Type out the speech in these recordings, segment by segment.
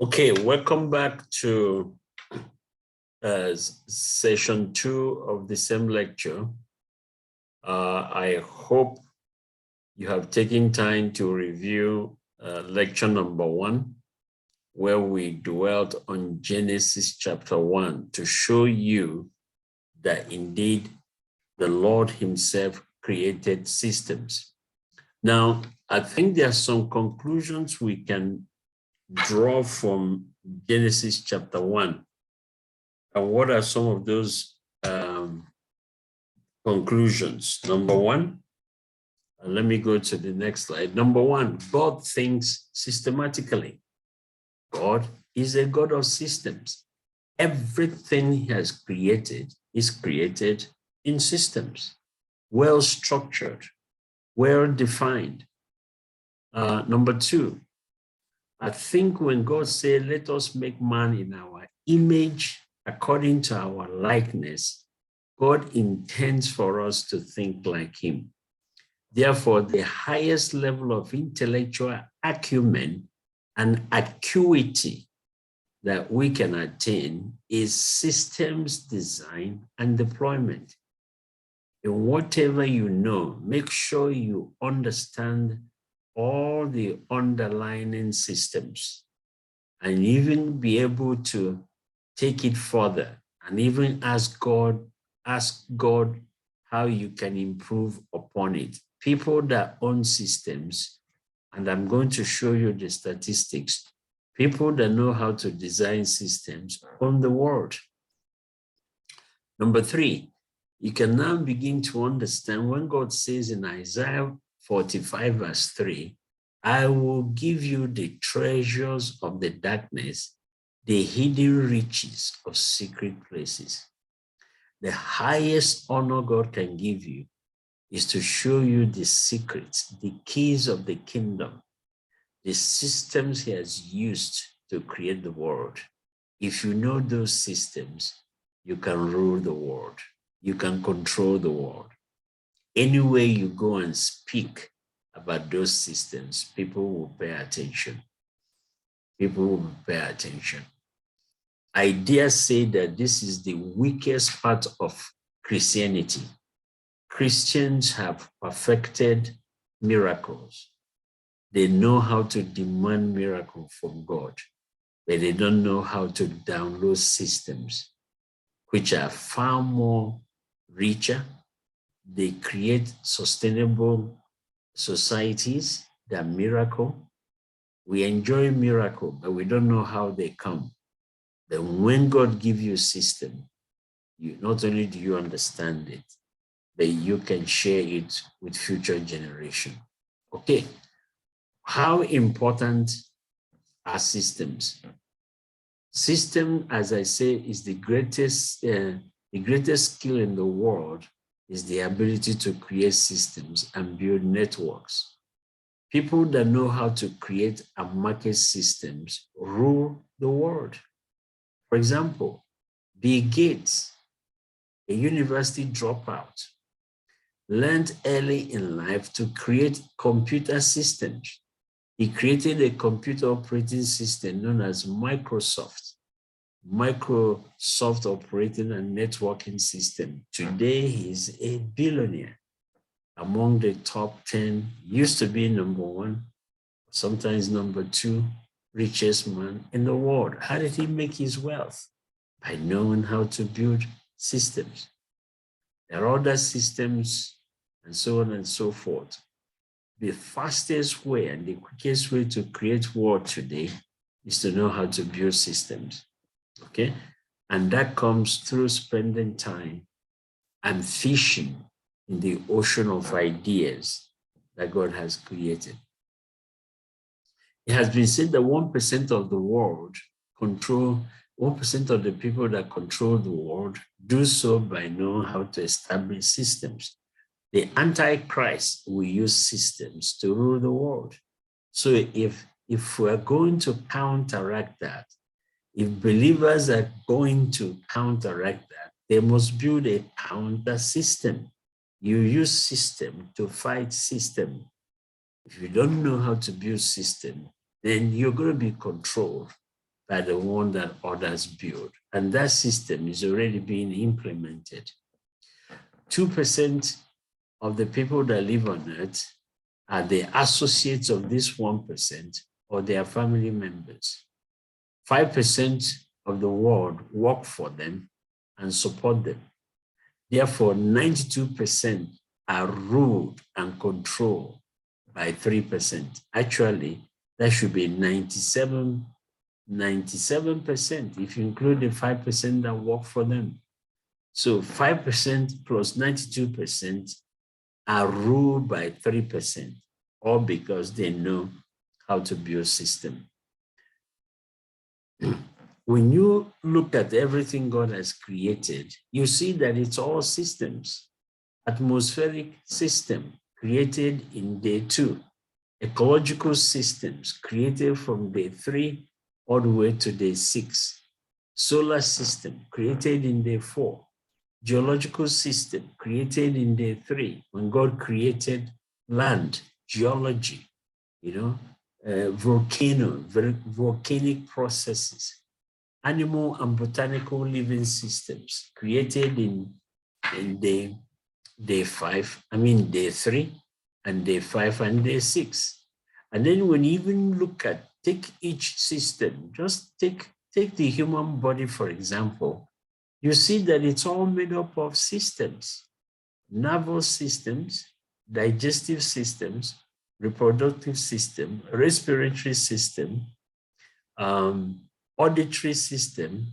Okay, welcome back to session 2 of the same lecture. I hope you have taken time to review lecture number 1, where we dwelt on Genesis chapter 1 to show you that indeed the Lord himself created systems. Now, I think there are some conclusions we can draw from Genesis chapter 1. And what are some of those conclusions? Number 1, let me go to the next slide. Number 1, God thinks systematically. God is a God of systems. Everything he has created is created in systems, well structured, well defined. Number 2, I think when God said, let us make man in our image, according to our likeness, God intends for us to think like him. Therefore, the highest level of intellectual acumen and acuity that we can attain is systems design and deployment. In whatever you know, make sure you understand all the underlying systems and even be able to take it further and even ask God how you can improve upon it. People that own systems, and I'm going to show you the statistics, people that know how to design systems own the world. Number 3, you can now begin to understand when God says in Isaiah 45 verse 3, I will give you the treasures of the darkness, the hidden riches of secret places. The highest honor God can give you is to show you the secrets, the keys of the kingdom, the systems he has used to create the world. If you know those systems, you can rule the world. You can control the world. Anywhere you go and speak about those systems, people will pay attention. People will pay attention. I dare say that this is the weakest part of Christianity. Christians have perfected miracles. They know how to demand miracles from God, but they don't know how to download systems, which are far more richer. They create sustainable societies that miracle. We enjoy miracle, but we don't know how they come. Then when God gives you a system, you not only do you understand it, but you can share it with future generation. Okay, how important are systems? System, as I say, is the greatest skill in the world is the ability to create systems and build networks. People that know how to create and market systems rule the world. For example, Bill Gates, a university dropout, learned early in life to create computer systems. He created a computer operating system known as Microsoft operating and networking system. Today, he's a billionaire, among the top 10, used to be number 1, sometimes number 2 richest man in the world. How did he make his wealth? By knowing how to build systems. There are other systems and so on and so forth. The fastest way and the quickest way to create wealth today is to know how to build systems, okay? And that comes through spending time and fishing in the ocean of ideas that God has created. It has been said that 1% of the world 1% of the people that control the world do so by knowing how to establish systems. The Antichrist will use systems to rule the world. So if we're going to counteract that, if believers are going to counteract that, they must build a counter system. You use system to fight system. If you don't know how to build system, then you're going to be controlled by the one that others build. And that system is already being implemented. 2% of the people that live on earth are the associates of this 1% or their family members. 5% of the world work for them and support them. Therefore, 92% are ruled and controlled by 3%. Actually, that should be 97% if you include the 5% that work for them. So 5% plus 92% are ruled by 3%, all because they know how to build system. When you look at everything God has created, you see that it's all systems. Atmospheric system created in day 2. Ecological systems created from day 3 all the way to day 6. Solar system created in day 4. Geological system created in day 3 when God created land, geology, volcanic processes. Animal and botanical living systems created in day 5, day 3, and day 5 and day 6. And then when you even look at, take each system, just take the human body, for example, you see that it's all made up of systems, nervous systems, digestive systems, reproductive system, respiratory system, auditory system,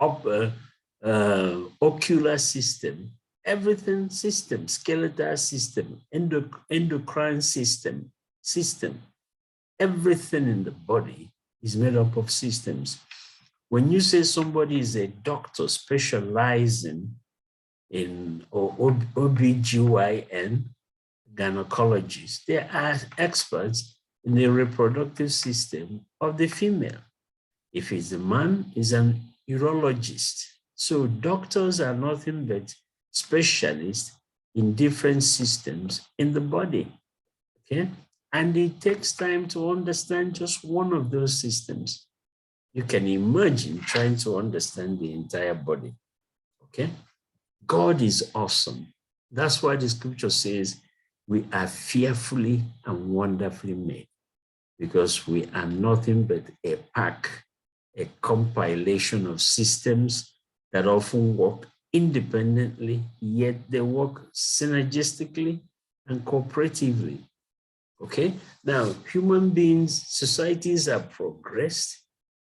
ocular system, everything system, skeletal system, endocrine system, everything in the body is made up of systems. When you say somebody is a doctor specializing in OBGYN, gynecologists, they are experts in the reproductive system of the female. If it's a man, he's an urologist. So doctors are nothing but specialists in different systems in the body, okay? And it takes time to understand just one of those systems. You can imagine trying to understand the entire body, okay? God is awesome. That's why the scripture says we are fearfully and wonderfully made, because we are nothing but a pack, a compilation of systems that often work independently, yet they work synergistically and cooperatively, okay? Now, human beings, societies have progressed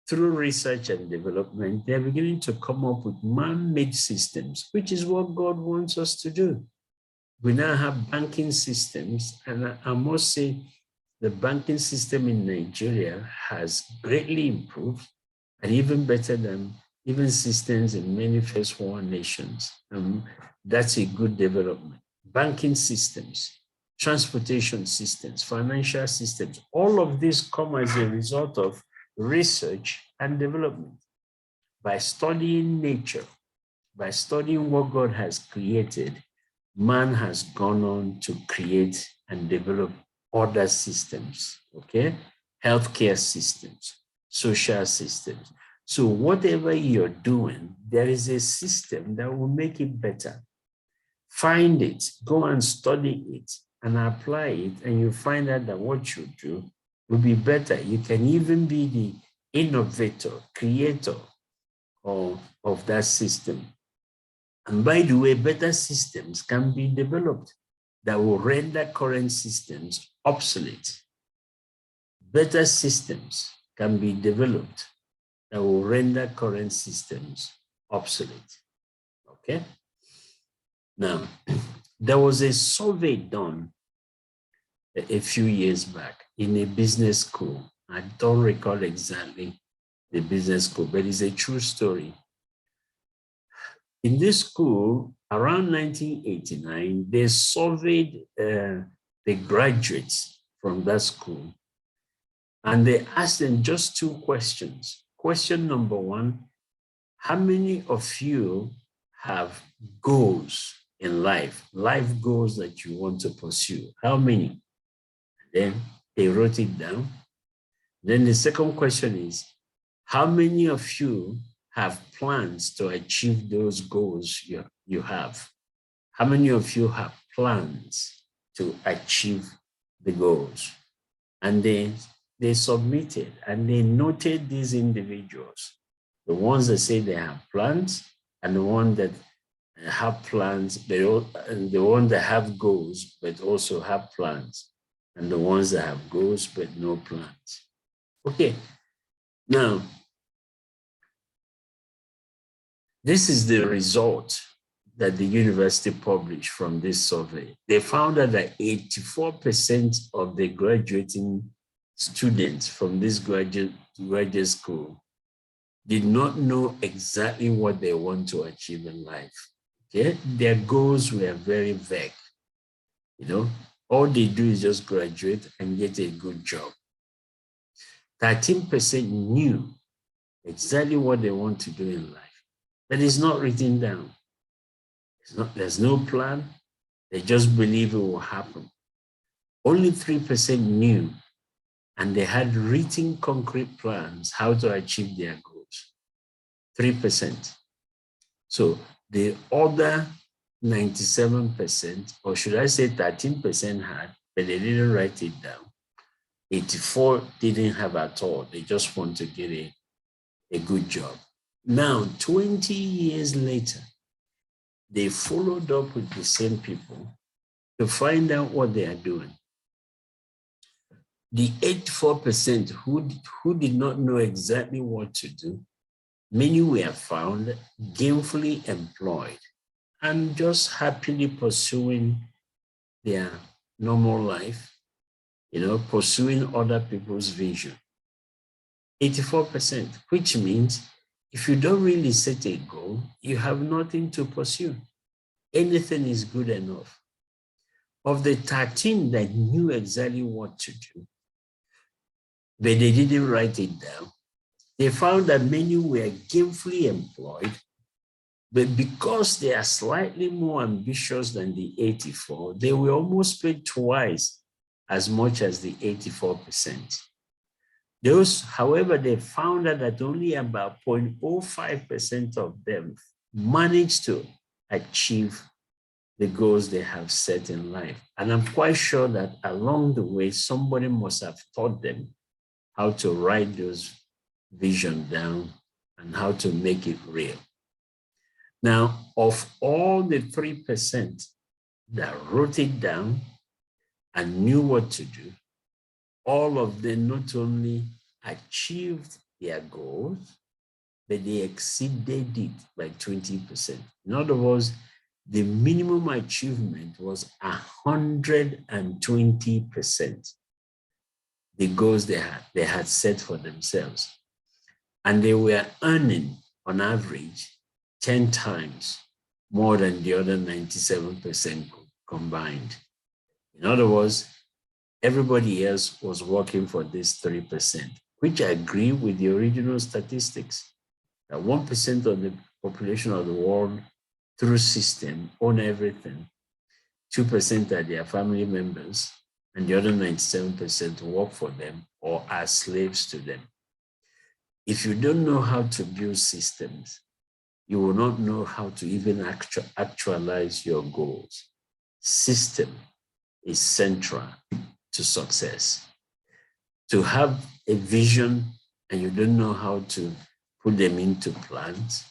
through research and development. They're beginning to come up with man-made systems, which is what God wants us to do. We now have banking systems, and I must say the banking system in Nigeria has greatly improved and even better than even systems in many first world nations. That's a good development. Banking systems, transportation systems, financial systems, all of these come as a result of research and development. By studying nature, by studying what God has created, man has gone on to create and develop other systems, okay? Healthcare systems, social systems. So whatever you're doing, there is a system that will make it better. Find it, go and study it and apply it, and you find out that what you do will be better. You can even be the innovator, creator of that system. And by the way, better systems can be developed that will render current systems obsolete. Better systems can be developed that will render current systems obsolete, okay? Now, there was a survey done a few years back in a business school. I don't recall exactly the business school, but it's a true story. In this school, around 1989, they surveyed the graduates from that school, and they asked them just 2 questions. Question number 1, how many of you have goals in life goals that you want to pursue? How many? Then they wrote it down. Then the second question is, How many of you have plans to achieve those goals you have? How many of you have plans to achieve the goals? And they submitted and they noted these individuals, the ones that say they have plans and the ones that have plans, and the ones that have goals but also have plans, and the ones that have goals but no plans. Okay, now, this is the result that the university published from this survey. They found out that 84% of the graduating students from this graduate school did not know exactly what they want to achieve in life. Okay? Their goals were very vague. You know, all they do is just graduate and get a good job. 13% knew exactly what they want to do in life, but it's not written down. There's no plan. They just believe it will happen. Only 3% knew, and they had written concrete plans how to achieve their goals. 3%. So the other 97%, or should I say 13% had, but they didn't write it down. 84 didn't have at all. They just want to get a good job. Now, 20 years later, they followed up with the same people to find out what they are doing. The 84% who did not know exactly what to do, many were found gainfully employed and just happily pursuing their normal life, pursuing other people's vision. 84%, which means if you don't really set a goal, you have nothing to pursue. Anything is good enough. Of the 13 that knew exactly what to do, but they didn't write it down, they found that many were gainfully employed, but because they are slightly more ambitious than the 84, they were almost paid twice as much as the 84%. Those, however, they found out that only about 0.05% of them managed to achieve the goals they have set in life. And I'm quite sure that along the way, somebody must have taught them how to write those visions down and how to make it real. Now, of all the 3% that wrote it down and knew what to do, all of them not only achieved their goals, but they exceeded it by 20%. In other words, the minimum achievement was 120%. The goals they had set for themselves. And they were earning, on average, 10 times more than the other 97% combined. In other words, everybody else was working for this 3%, which I agree with the original statistics, that 1% of the population of the world through system own everything, 2% are their family members, and the other 97% work for them or are slaves to them. If you don't know how to build systems, you will not know how to even actualize your goals. System is central to success. To have a vision and you don't know how to put them into plans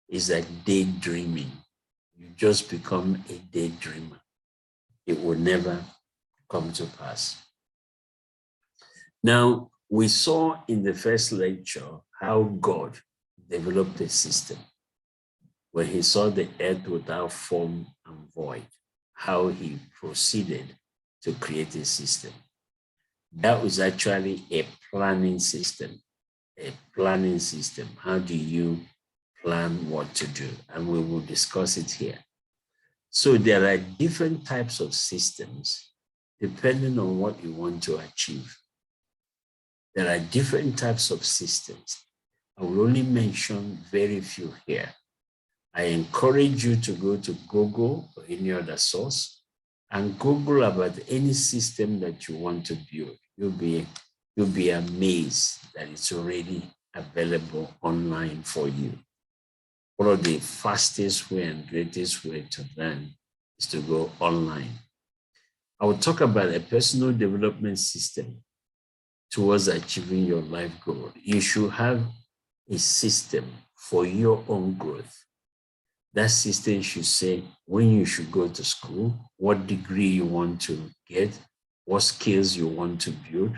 is like daydreaming. You just become a daydreamer. It will never come to pass. Now, we saw in the first lecture how God developed a system when he saw the earth without form and void, how he proceeded to create a system. That was actually a planning system. A planning system. How do you plan what to do? And we will discuss it here. So there are different types of systems depending on what you want to achieve. There are different types of systems. I will only mention very few here. I encourage you to go to Google or any other source and Google about any system that you want to build. You'll be amazed that it's already available online for you. One of the fastest way and greatest way to learn is to go online. I will talk about a personal development system towards achieving your life goal. You should have a system for your own growth. That system should say when you should go to school, what degree you want to get, what skills you want to build.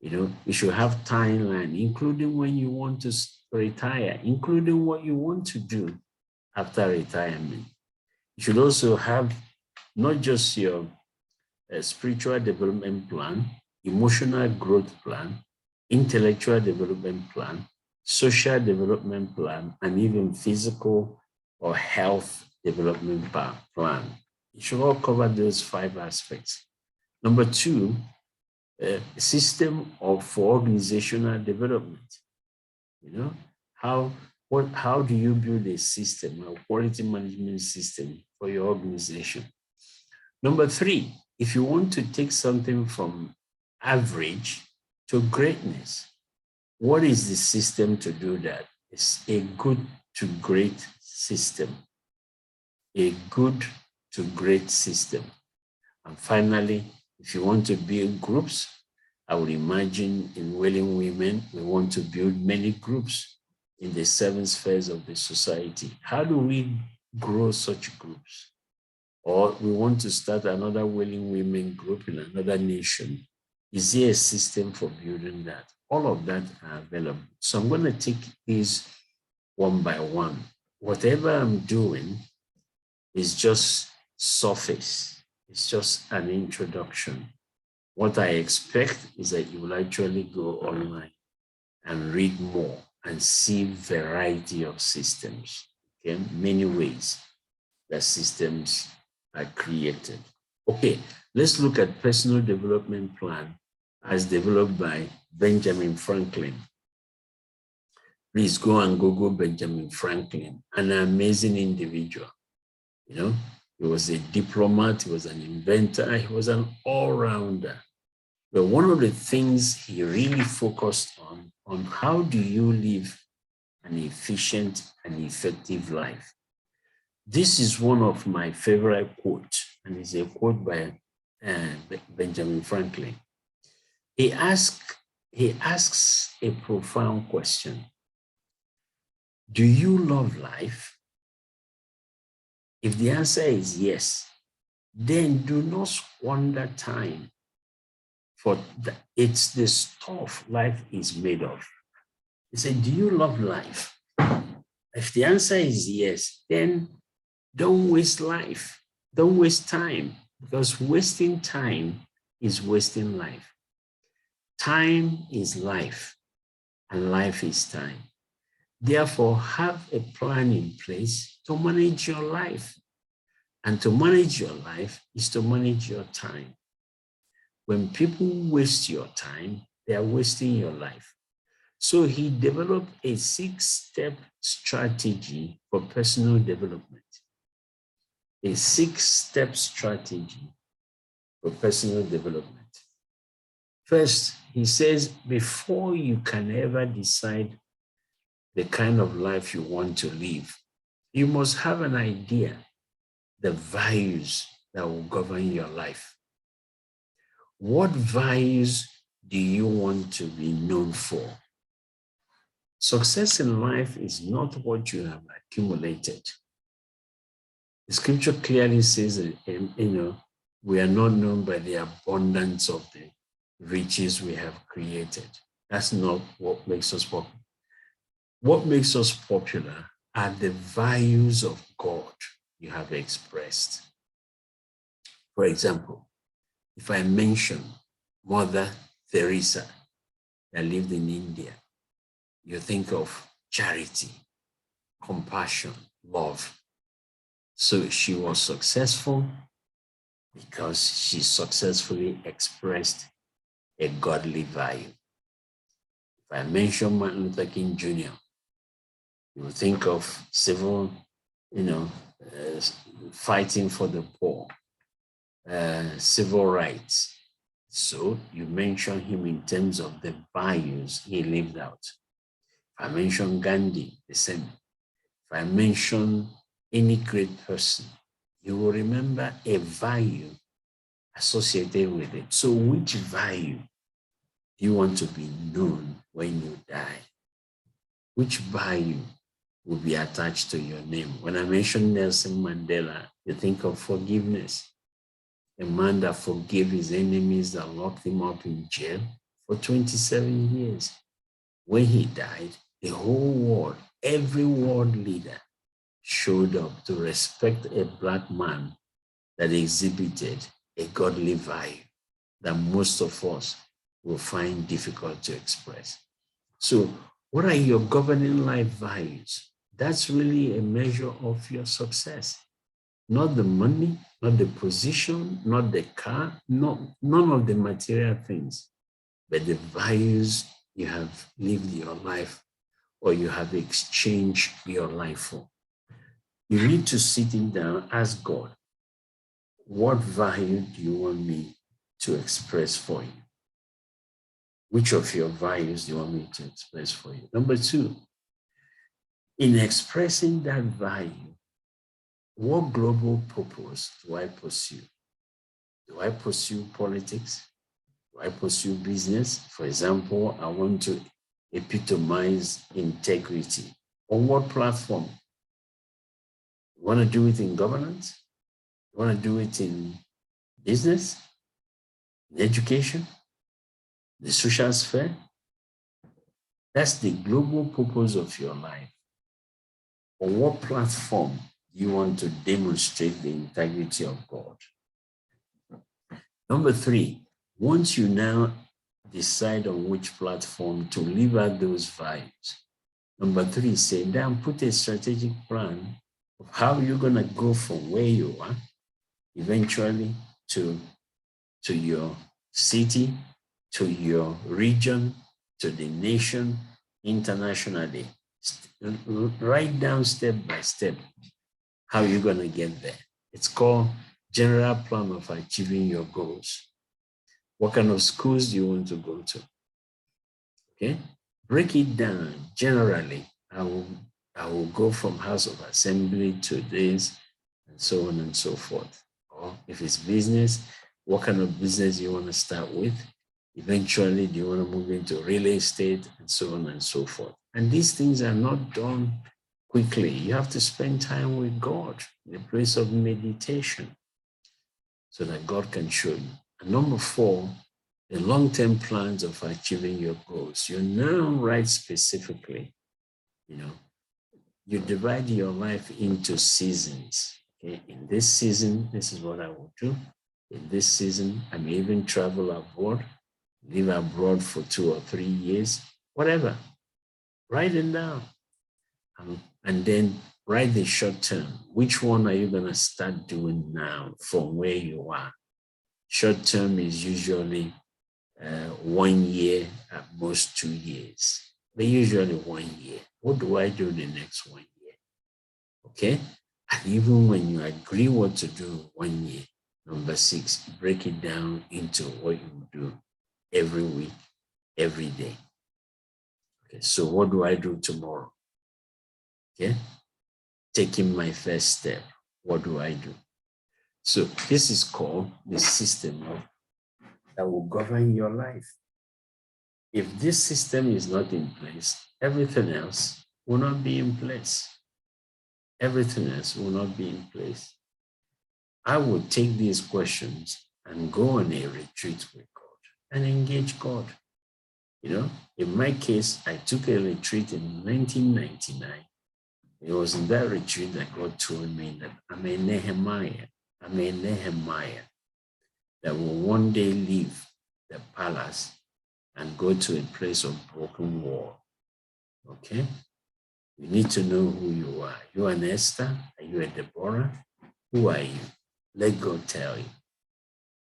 You should have timeline, including when you want to retire, including what you want to do after retirement. You should also have not just your spiritual development plan, emotional growth plan, intellectual development plan, social development plan, and even physical or health development plan. You should all cover those 5 aspects. Number 2, a system for organizational development. How do you build a system, a quality management system for your organization? Number 3, if you want to take something from average to greatness, what is the system to do that? It's a good to great system. A good to great system. And finally, if you want to build groups, I would imagine in Wailing Women, we want to build many groups in the 7 spheres of the society. How do we grow such groups? Or we want to start another Wailing Women group in another nation. Is there a system for building that? All of that are available. So I'm going to take these one by one. Whatever I'm doing is just surface. It's just an introduction. What I expect is that you will actually go online and read more and see variety of systems, okay? Many ways that systems are created. Okay, let's look at personal development plan as developed by Benjamin Franklin. Please go and Google Benjamin Franklin, an amazing individual. He was a diplomat, he was an inventor, he was an all-rounder. But one of the things he really focused on how do you live an efficient and effective life? This is one of my favorite quotes, and it's a quote by Benjamin Franklin. He asks a profound question. Do you love life? If the answer is yes, then do not squander time, for it's the stuff life is made of. He said, do you love life? If the answer is yes, then don't waste life. Don't waste time, because wasting time is wasting life. Time is life, and life is time. Therefore, have a plan in place to manage your life. And to manage your life is to manage your time. When people waste your time, they are wasting your life. So he developed a 6-step strategy for personal development. A 6-step strategy for personal development. First, he says, before you can ever decide the kind of life you want to live, you must have an idea, the values that will govern your life. What values do you want to be known for? Success in life is not what you have accumulated. The scripture clearly says that, we are not known by the abundance of the riches we have created. That's not what makes us popular. What makes us popular are the values of God you have expressed. For example, if I mention Mother Teresa that lived in India, you think of charity, compassion, love. So she was successful because she successfully expressed a godly value. If I mention Martin Luther King Jr., you will think of civil, fighting for the poor, civil rights. So you mention him in terms of the values he lived out. If I mention Gandhi, the same. If I mention any great person, you will remember a value associated with it. So which value do you want to be known when you die? Which value will be attached to your name? When I mention Nelson Mandela, you think of forgiveness. A man that forgave his enemies that locked him up in jail for 27 years. When he died, the whole world, every world leader showed up to respect a Black man that exhibited a godly value that most of us will find difficult to express. So, what are your governing life values? That's really a measure of your success. Not the money, not the position, not the car, none of the material things, but the values you have lived your life or you have exchanged your life for. You need to sit down, ask God, what value do you want me to express for you? Which of your values do you want me to express for you? Number two, in expressing that value, what global purpose do I pursue? Do I pursue politics? Do I pursue business? For example, I want to epitomize integrity. On what platform? You want to do it in governance? You want to do it in business, in education, the social sphere? That's the global purpose of your life. On what platform do you want to demonstrate the integrity of God? Number three, once you now decide on which platform to live out those values, number three, sit down, put a strategic plan of how you're going to go from where you are eventually to your city, to your region, to the nation, internationally. Write down step by step how you're going to get there. It's called General Plan of Achieving Your Goals. What kind of schools do you want to go to? Okay, break it down. Generally, I will go from House of Assembly to this, and so on and so forth. Or if it's business, what kind of business do you want to start with? Eventually, do you want to move into real estate, and so on and so forth? And these things are not done quickly. You have to spend time with God in a place of meditation so that God can show you. And number four, the long-term plans of achieving your goals. You now write specifically, you divide your life into seasons. Okay, in this season, this is what I will do. In this season, I may even travel abroad, live abroad for 2 or 3 years, whatever. Write it down. And then write the short term. Which one are you going to start doing now from where you are? Short term is usually 1 year, at most 2 years, but usually 1 year. What do I do the next 1 year? Okay. And even when you agree what to do 1 year, number 6, break it down into what you do every week, every day. Okay. So what do I do tomorrow? Okay. Taking my first step. What do I do? So this is called the system that will govern your life. If this system is not in place, everything else will not be in place. Everything else will not be in place. I would take these questions and go on a retreat with God and engage God. In my case, I took a retreat in 1999. It was in that retreat that God told me that I'm a Nehemiah that will one day leave the palace and go to a place of broken wall. Okay? You need to know who you are. You are an Esther? Are you a Deborah? Who are you? Let God tell you.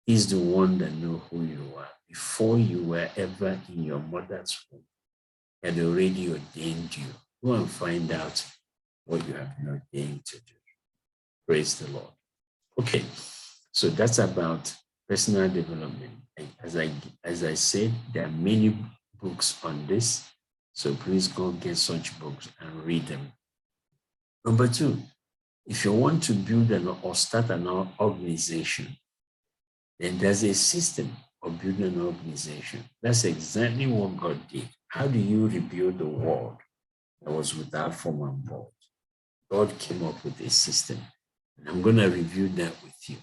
He's the one that knows who you are. Before you were ever in your mother's womb, He had already ordained you. Go and find out what you have been ordained to do. Praise the Lord. Okay, so that's about personal development. As I said, there are many books on this. So please go get such books and read them. Number two, if you want to build or start an organization, then there's a system of building an organization. That's exactly what God did. How do you rebuild the world that was without form and void? God came up with a system. And I'm going to review that with you.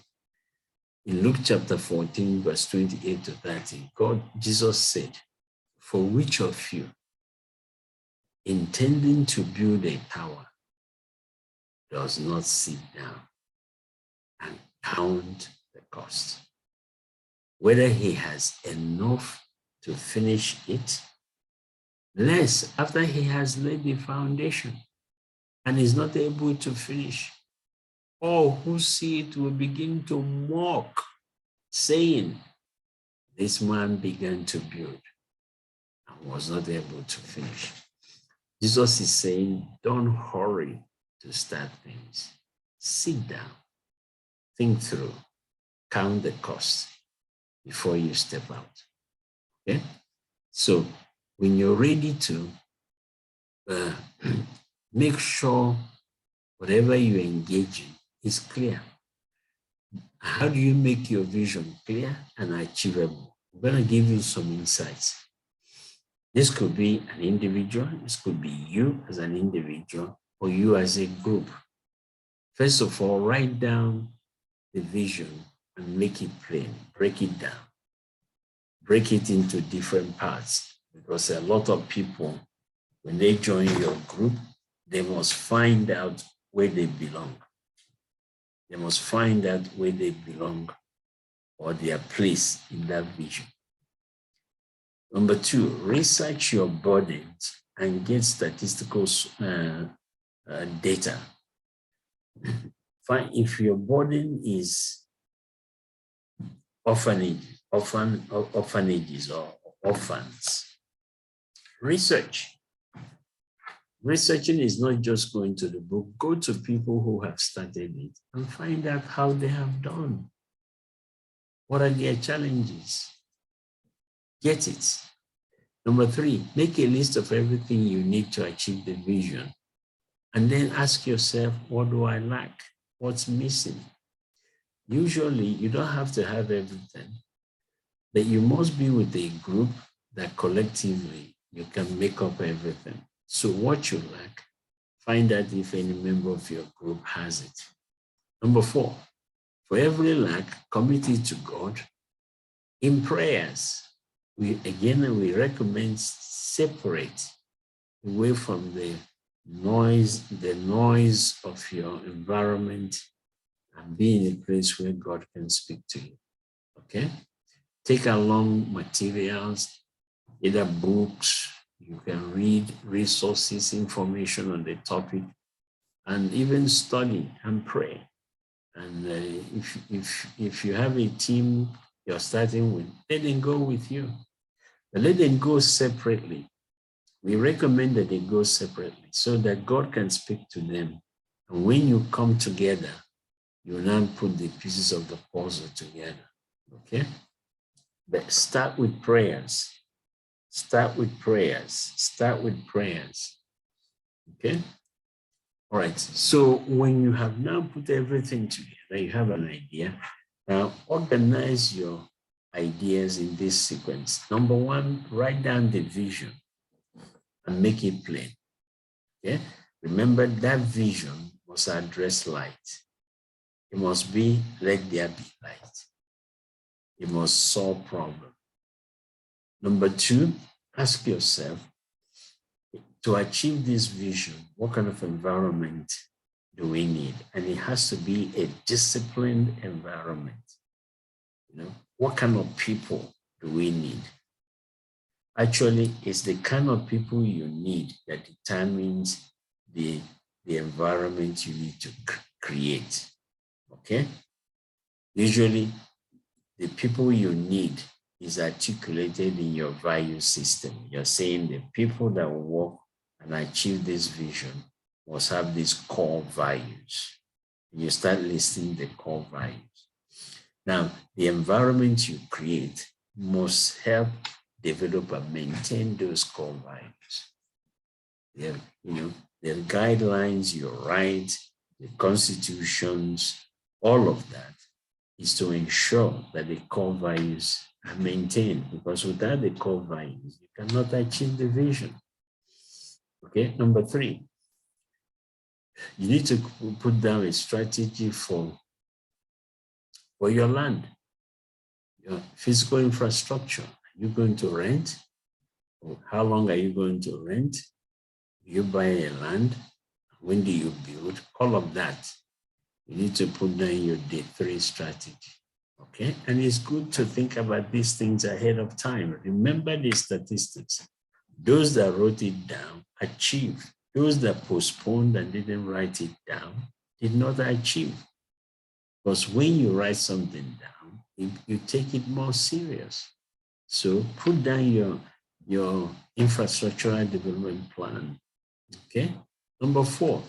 In Luke chapter 14, verse 28 to 30, Jesus said, for which of you, intending to build a tower, does not sit down and count the cost, whether he has enough to finish it, lest after he has laid the foundation and is not able to finish, all who see it will begin to mock, saying, this man began to build and was not able to finish. Jesus is saying, don't hurry to start things. Sit down, think through, count the cost before you step out. Okay? So when you're ready to make sure whatever you engage in is clear. How do you make your vision clear and achievable? I'm going to give you some insights. This could be an individual, this could be you as an individual, or you as a group. First of all, write down the vision and make it plain. Break it down. Break it into different parts, because a lot of people, when they join your group, they must find out where they belong. They must find out where they belong or their place in that vision. Number two, research your burdens and get statistical data. Find if your burden is orphanages or orphans. Research. Researching is not just going to the book. Go to people who have started it and find out how they have done. What are their challenges? Get it. Number three, make a list of everything you need to achieve the vision. And then ask yourself, what do I lack? What's missing? Usually, you don't have to have everything, but you must be with a group that collectively you can make up everything. So what you lack, find out if any member of your group has it. Number four, for every lack, commit it to God in prayers. We recommend separate away from the noise of your environment and be in a place where God can speak to you. Okay? Take along materials, either books, you can read resources, information on the topic, and even study and pray. And if you have a team you're starting with, let them go with you. But let them go separately. We recommend that they go separately so that God can speak to them. And when you come together, you now put the pieces of the puzzle together. Okay? But start with prayers. Start with prayers. Start with prayers. Okay? All right. So when you have now put everything together, you have an idea. Now organize your ideas in this sequence. Number one, write down the vision and make it plain. Okay? Remember that vision must address light. It must be, let there be light. It must solve problems. Number two, ask yourself, to achieve this vision, what kind of environment do we need? And it has to be a disciplined environment. You know, what kind of people do we need? Actually, it's the kind of people you need that determines the environment you need to create. Okay? Usually, the people you need is articulated in your value system. You're saying the people that will work and achieve this vision must have these core values. You start listing the core values. Now, the environment you create must help develop and maintain those core values. the, the guidelines, your rights, the constitutions, all of that is to ensure that the core values are maintained, because without the core values, you cannot achieve the vision. Okay, number 3, you need to put down a strategy for your land, your physical infrastructure. Are you going to rent? Or how long are you going to rent? Do you buy a land? When do you build? All of that. You need to put down your day 3 strategy. Okay, and it's good to think about these things ahead of time. Remember the statistics. Those that wrote it down achieved. Those that postponed and didn't write it down did not achieve. Because when you write something down, you take it more serious. So put down your infrastructural development plan. Okay. Number 4,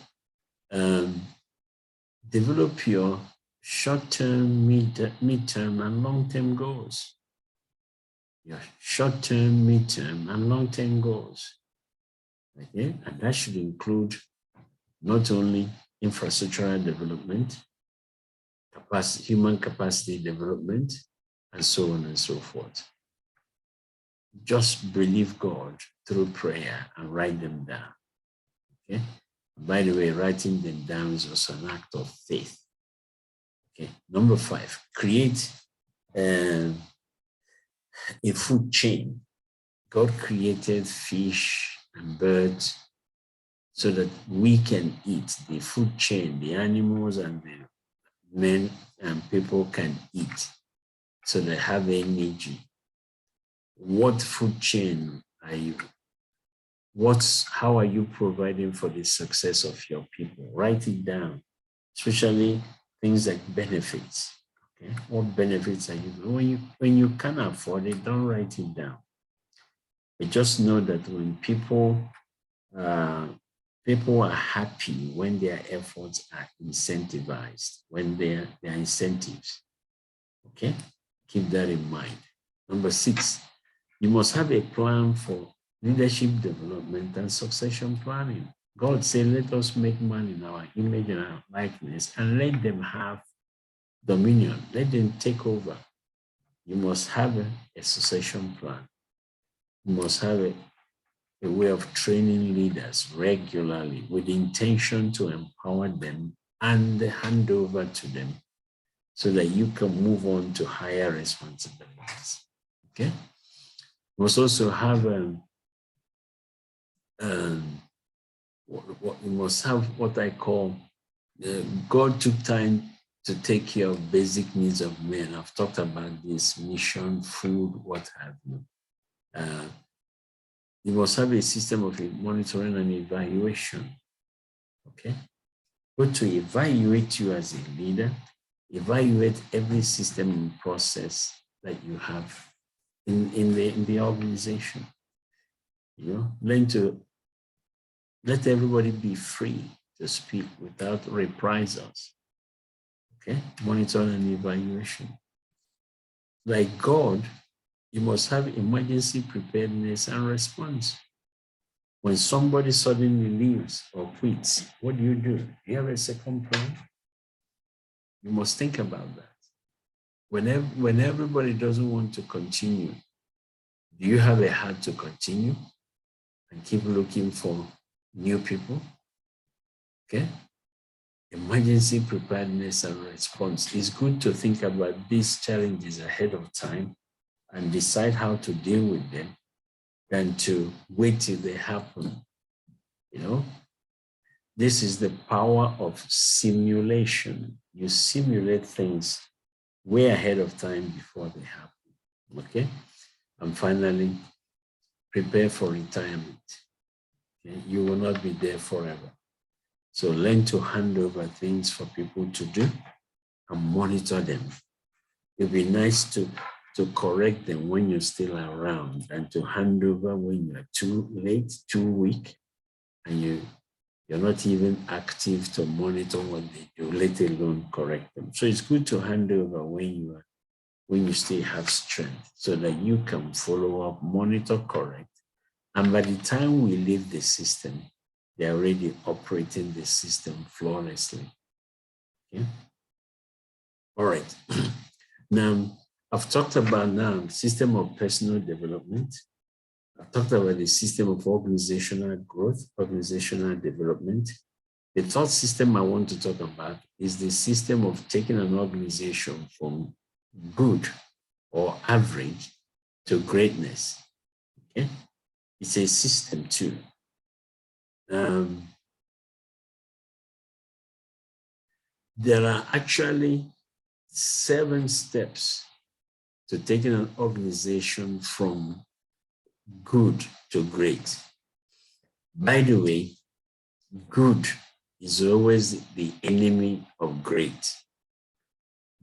develop your short-term, mid-term, and long-term goals. Your short-term, mid-term, and long-term goals. Okay, and that should include not only infrastructural development, human capacity development, and so on and so forth. Just believe God through prayer and write them down. Okay. By the way, writing them down is also an act of faith. Okay. Number 5, create a food chain. God created fish and birds so that we can eat. The food chain, the animals and the men and people can eat, so they have energy. What food chain are you? How are you providing for the success of your people? Write it down, especially things like benefits. Okay, what benefits are you doing? When you can afford it, don't write it down. But just know that when people are happy when their efforts are incentivized, when they're incentives. Okay, keep that in mind. Number 6, you must have a plan for leadership development and succession planning. God said, let us make man in our image and our likeness, and let them have dominion. Let them take over. You must have a succession plan. You must have a way of training leaders regularly with the intention to empower them and hand over to them so that you can move on to higher responsibilities. Okay? You must also have you must have what I call God took time to take care of basic needs of men. I've talked about this: mission, food, what have you. You must have a system of monitoring and evaluation. Okay? But to evaluate you as a leader, evaluate every system and process that you have in the organization. Learn to let everybody be free to speak without reprisals. Okay? Monitor and evaluation. Like God, you must have emergency preparedness and response. When somebody suddenly leaves or quits, what do? Do you have a second plan? You must think about that. When everybody doesn't want to continue, do you have a heart to continue and keep looking for new people? Okay? Emergency preparedness and response. It's good to think about these challenges ahead of time and decide how to deal with them than to wait till they happen. This is the power of simulation. You simulate things way ahead of time before they happen. Okay? And finally, prepare for retirement. Okay? You will not be there forever. So learn to hand over things for people to do and monitor them. It'd be nice to correct them when you're still around and to hand over when you're too late, too weak, and you're not even active to monitor what they do, let alone correct them. So it's good to hand over when you still have strength so that you can follow up, monitor, correct. And by the time we leave the system, they're already operating the system flawlessly. Okay? All right. Now, I've talked about now system of personal development. I've talked about the system of organizational growth, organizational development. The third system I want to talk about is the system of taking an organization from good or average to greatness. Okay? It's a system too. There are actually 7 steps to taking an organization from good to great. By the way, good is always the enemy of great.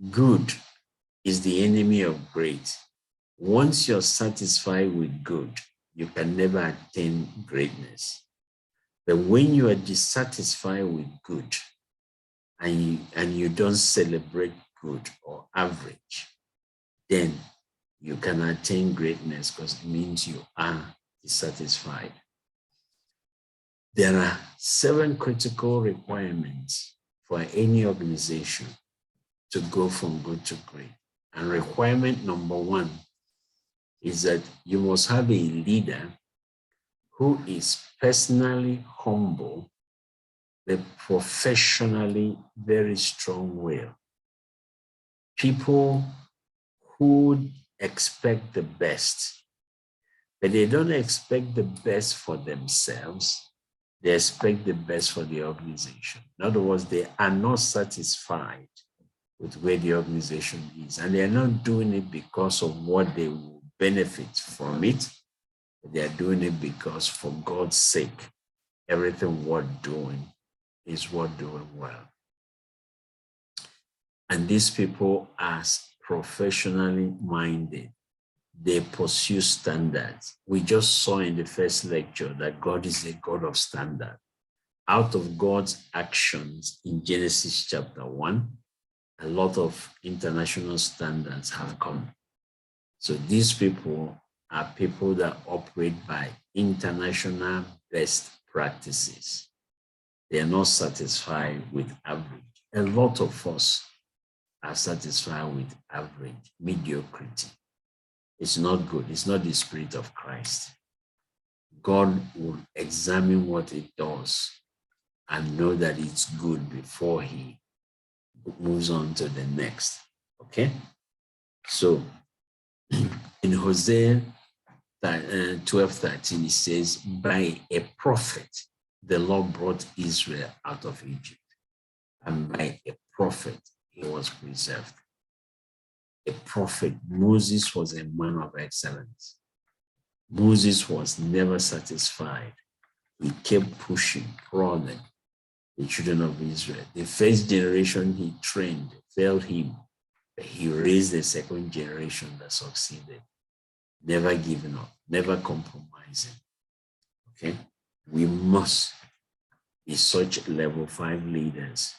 Good is the enemy of great. Once you're satisfied with good, you can never attain greatness. But when you are dissatisfied with good and you don't celebrate good or average, then you can attain greatness because it means you are dissatisfied. There are 7 critical requirements for any organization to go from good to great. And requirement number 1 is that you must have a leader who is personally humble, but professionally very strong-willed. People who expect the best, but they don't expect the best for themselves. They expect the best for the organization. In other words, they are not satisfied with where the organization is, and they're not doing it because of what they will benefit from it. They're doing it because, for God's sake, everything worth doing is worth doing well. And these people are professionally minded. They pursue standards. We just saw in the first lecture that God is a God of standard. Out of God's actions in Genesis chapter 1, a lot of international standards have come. So these people are people that operate by international best practices. They are not satisfied with average. A lot of us are satisfied with average, mediocrity. It's not good. It's not the spirit of Christ. God will examine what it does and know that it's good before he moves on to the next. Okay? So in Hosea 12:13, it says, by a prophet, the Lord brought Israel out of Egypt. And by a prophet, he was preserved. A prophet, Moses was a man of excellence. Moses was never satisfied. He kept pushing, prodding the children of Israel. The first generation he trained failed him, but he raised the second generation that succeeded. Never giving up, never compromising. Okay? We must be such level 5 leaders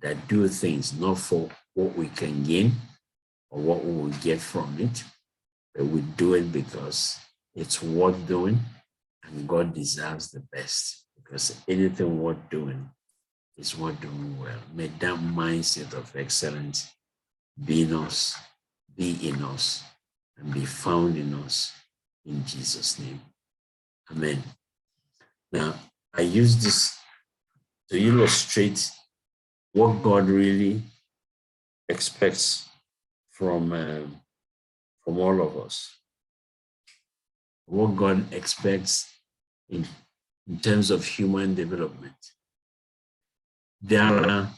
that do things not for what we can gain or what we will get from it, but we do it because it's worth doing and God deserves the best, because anything worth doing is worth doing well. May that mindset of excellence be in us, and be found in us, in Jesus' name. Amen. Now, I use this to illustrate what God really expects from all of us. What God expects in terms of human development. There are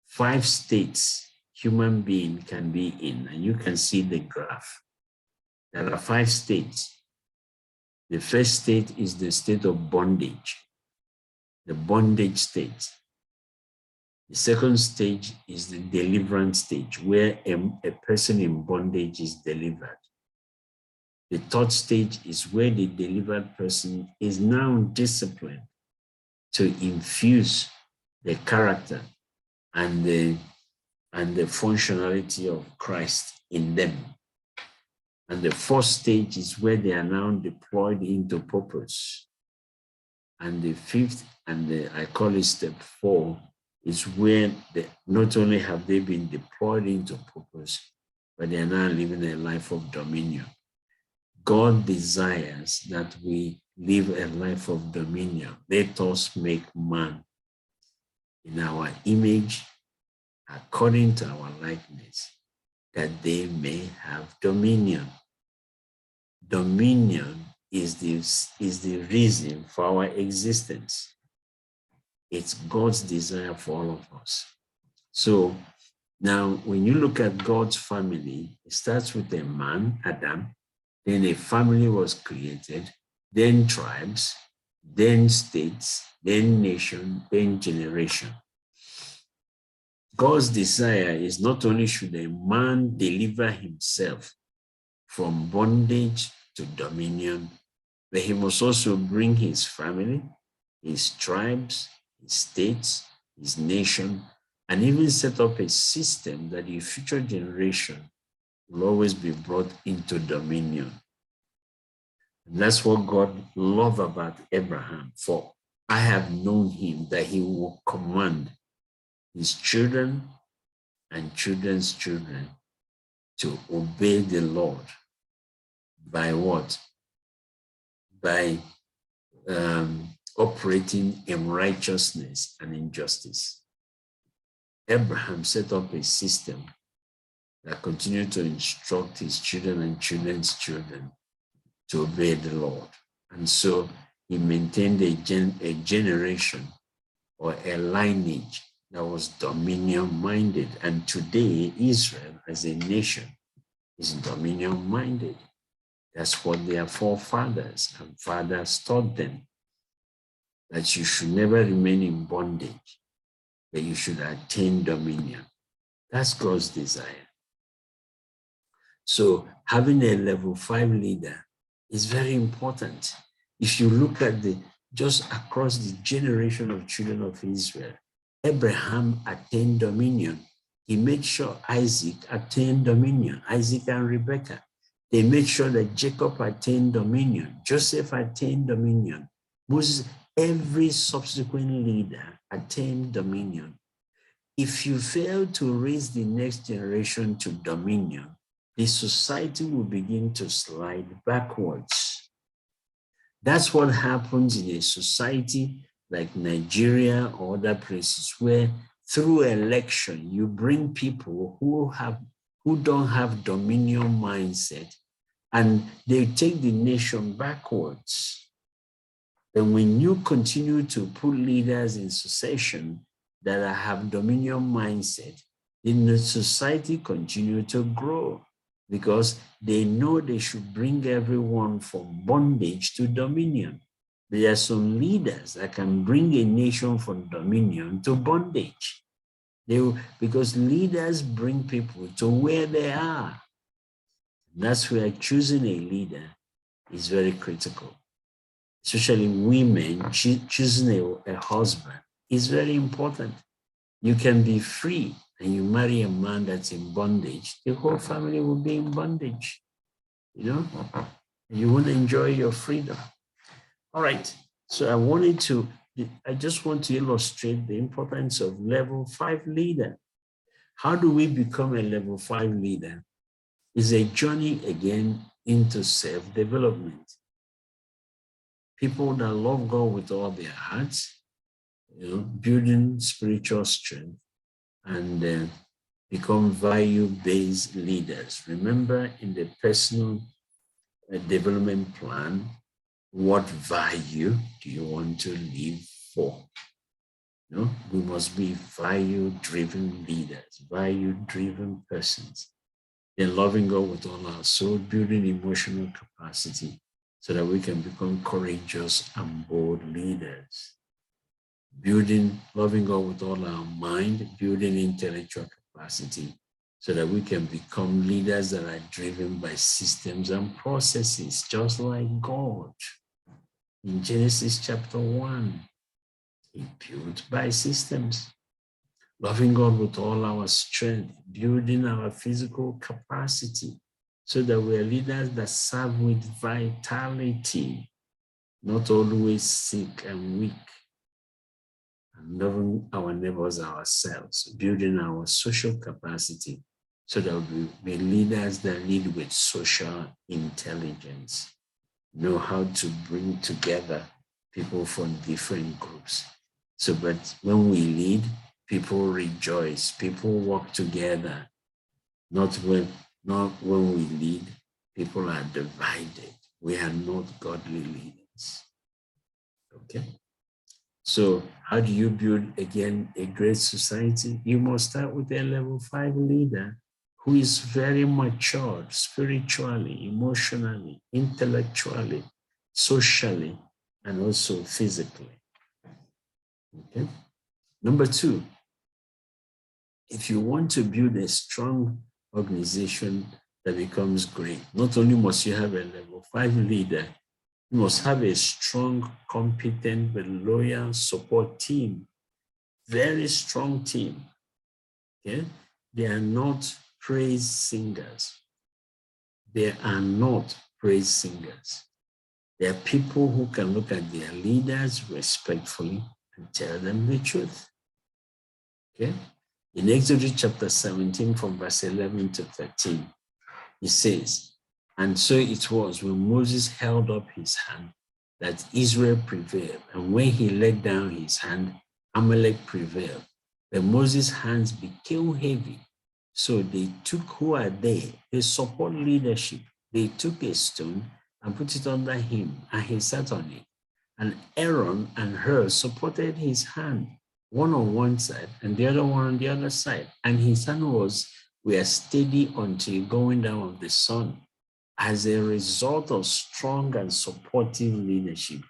5 states human being can be in, and you can see the graph. There are 5 states. The first state is the state of bondage, the bondage state. The second stage is the deliverance stage, where a person in bondage is delivered. The third stage is where the delivered person is now disciplined to infuse the character and the functionality of Christ in them. And the fourth stage is where they are now deployed into purpose. And the fifth, I call it step 4, is where not only have they been deployed into purpose, but they are now living a life of dominion. God desires that we live a life of dominion. Let us make man in our image, according to our likeness, that they may have dominion. Dominion is the reason for our existence. It's God's desire for all of us. So now, when you look at God's family, it starts with a man, Adam, then a family was created, then tribes, then states, then nation, then generation. God's desire is not only should a man deliver himself from bondage to dominion, but he must also bring his family, his tribes, his states, his nation, and even set up a system that the future generation will always be brought into dominion. And that's what God loved about Abraham. For I have known him that he will command his children and children's children to obey the Lord. By what? By operating in righteousness and in justice. Abraham set up a system that continued to instruct his children and children's children to obey the Lord. And so he maintained a generation or a lineage that was dominion-minded. And today, Israel as a nation is dominion-minded. That's what their forefathers and fathers taught them, that you should never remain in bondage, that you should attain dominion. That's God's desire. So having a level 5 leader is very important. If you look at just across the generation of children of Israel, Abraham attained dominion. He made sure Isaac attained dominion, Isaac and Rebekah. They made sure that Jacob attained dominion, Joseph attained dominion, Moses, every subsequent leader attained dominion. If you fail to raise the next generation to dominion, the society will begin to slide backwards. That's what happens in a society like Nigeria or other places where through election, you bring people who don't have dominion mindset, and they take the nation backwards. And when you continue to put leaders in succession that have dominion mindset, then the society continue to grow because they know they should bring everyone from bondage to dominion. There are some leaders that can bring a nation from dominion to bondage. Because leaders bring people to where they are. That's where choosing a leader is very critical. Especially women, choosing a husband is very important. You can be free and you marry a man that's in bondage, the whole family will be in bondage. You won't enjoy your freedom. All right, so I just want to illustrate the importance of level 5 leader. How do we become a level 5 leader? It's a journey again into self-development. People that love God with all their hearts, building spiritual strength and become value-based leaders. Remember, in the personal development plan, what value do you want to live for? We must be value-driven leaders, value-driven persons. Then loving God with all our soul, building emotional capacity so that we can become courageous and bold leaders. Loving God with all our mind, building intellectual capacity so that we can become leaders that are driven by systems and processes, just like God. In Genesis chapter 1, he built by systems. Loving God with all our strength, building our physical capacity so that we're leaders that serve with vitality. not always sick and weak, and loving our neighbors ourselves, building our social capacity so that we'll be leaders that lead with social intelligence, know how to bring together people from different groups. So, but when we lead, people rejoice, people work together, not when we lead, people are divided. We are not godly leaders. Okay? So how do you build, again, a great society? You must start with a level 5 leader who is very matured spiritually, emotionally, intellectually, socially, and also physically. Okay? Number 2, if you want to build a strong organization that becomes great, not only must you have a level 5 leader, you must have a strong, competent, but loyal support team. Very strong team. Okay? They are not praise singers. They are not praise singers. They are people who can look at their leaders respectfully and tell them the truth. Okay? In Exodus chapter 17, from verse 11 to 13, it says, "And so it was when Moses held up his hand that Israel prevailed. And when he let down his hand, Amalek prevailed. But Moses' hands became heavy. So they took, who are they support leadership. They took a stone and put it under him, and he sat on it. And Aaron and Hur supported his hand, one on one side and the other one on the other side. And his hand were steady until going down of the sun. As a result of strong and supportive leadership,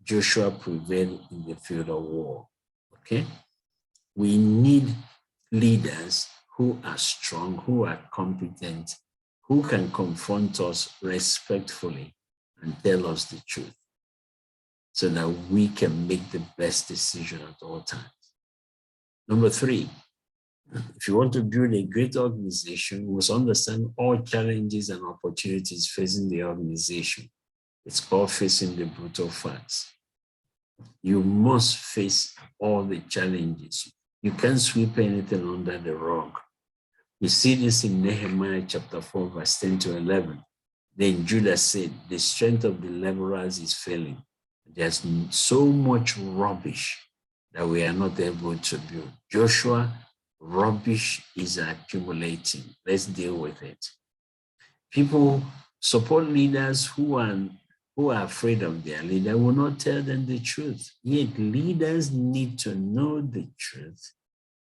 Joshua prevailed in the field of war." Okay? We need leaders who are strong, who are competent, who can confront us respectfully and tell us the truth so that we can make the best decision at all times. Number 3, if you want to build a great organization, you must understand all challenges and opportunities facing the organization. It's called facing the brutal facts. You must face all the challenges. You can't sweep anything under the rug. We see this in Nehemiah chapter 4, verse 10 to 11. Then Judah said, "The strength of the laborers is failing. There's so much rubbish that we are not able to build." Joshua, rubbish is accumulating. Let's deal with it. People support leaders who are afraid of their leader will not tell them the truth. Yet leaders need to know the truth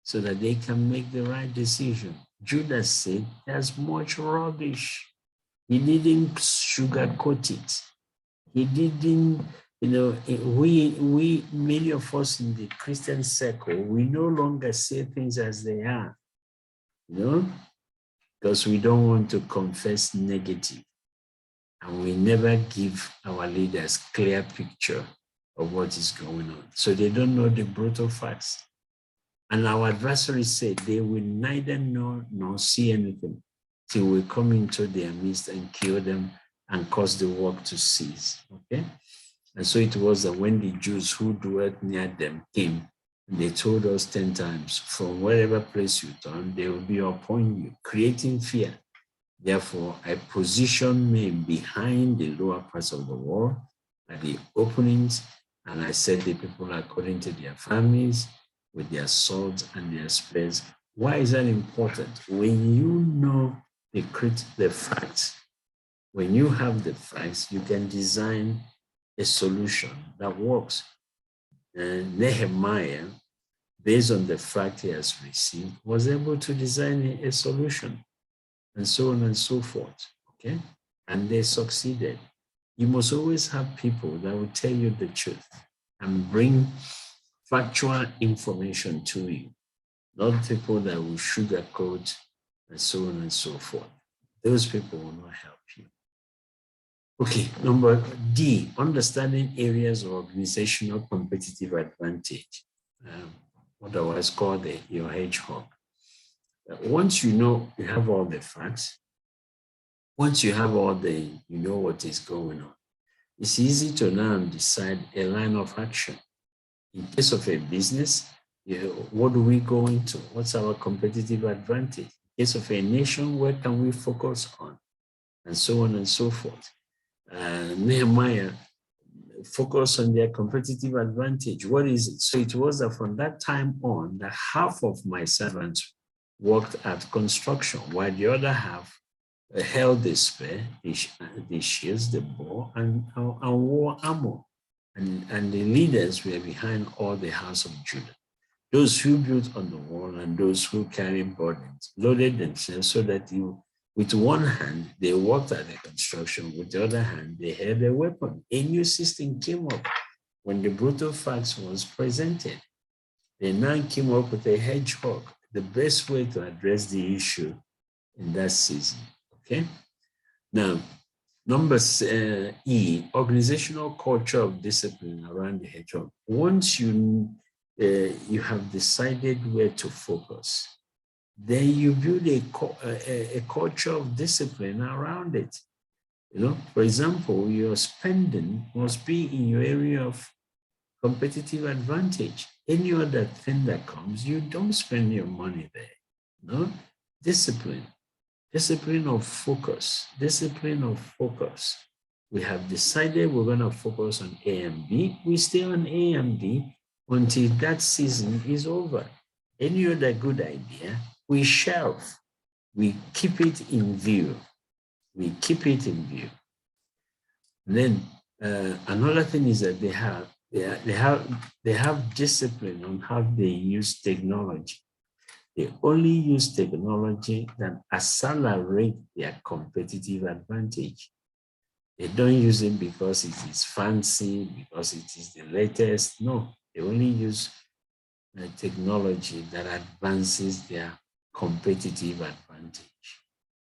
so that they can make the right decision. Judah said, "There's much rubbish." He didn't sugarcoat it. He didn't, we many of us in the Christian circle, we no longer say things as they are, because we don't want to confess negative. And we never give our leaders clear picture of what is going on. So they don't know the brutal facts. And our adversaries say they will neither know nor see anything till we come into their midst and kill them and cause the work to cease. Okay? And so it was that when the Jews who dwelt near them came, they told us 10 times, "From wherever place you turn, they will be upon you," creating fear. Therefore, I positioned men behind the lower parts of the wall at the openings, and I set the people according to their families with their swords and their spears. Why is that important? When you know the facts, when you have the facts, you can design a solution that works. And Nehemiah, based on the fact he has received, was able to design a solution, and so on and so forth, okay? And they succeeded. You must always have people that will tell you the truth and bring factual information to you, not people that will sugarcoat and so on and so forth. Those people will not help you. Okay, number D, understanding areas of organizational competitive advantage, otherwise called your hedgehog. Once you know you have all the facts, once you have all you know what is going on, It's easy to now decide a line of action. In case of a business, what do we go into? What's our competitive advantage? In case of a nation, where can we focus on? And so on and so forth. Nehemiah focused on their competitive advantage. What is it? So it was that from that time on, that half of my servants worked at construction, while the other half held the spear, the shields, the bow, and wore armor. And the leaders were behind all the house of Judah. Those who built on the wall and those who carried burdens loaded themselves so that with one hand, they worked at the construction. With the other hand, they held a weapon. A new system came up when the brutal facts was presented. They now came up with a hedgehog, the best way to address the issue in that season. Okay? Now, number E, organizational culture of discipline around the hedgehog. Once you have decided where to focus, then you build a culture of discipline around it. For example, your spending must be in your area of competitive advantage. Any other thing that comes, you don't spend your money there. Discipline of focus, We have decided we're going to focus on A and B. We stay on A and B until that season is over. Any other good idea, we shelve. We keep it in view. And then another thing is that they have discipline on how they use technology. They only use technology that accelerates their competitive advantage. They don't use it because it is fancy, because it is the latest. No, they only use technology that advances their competitive advantage.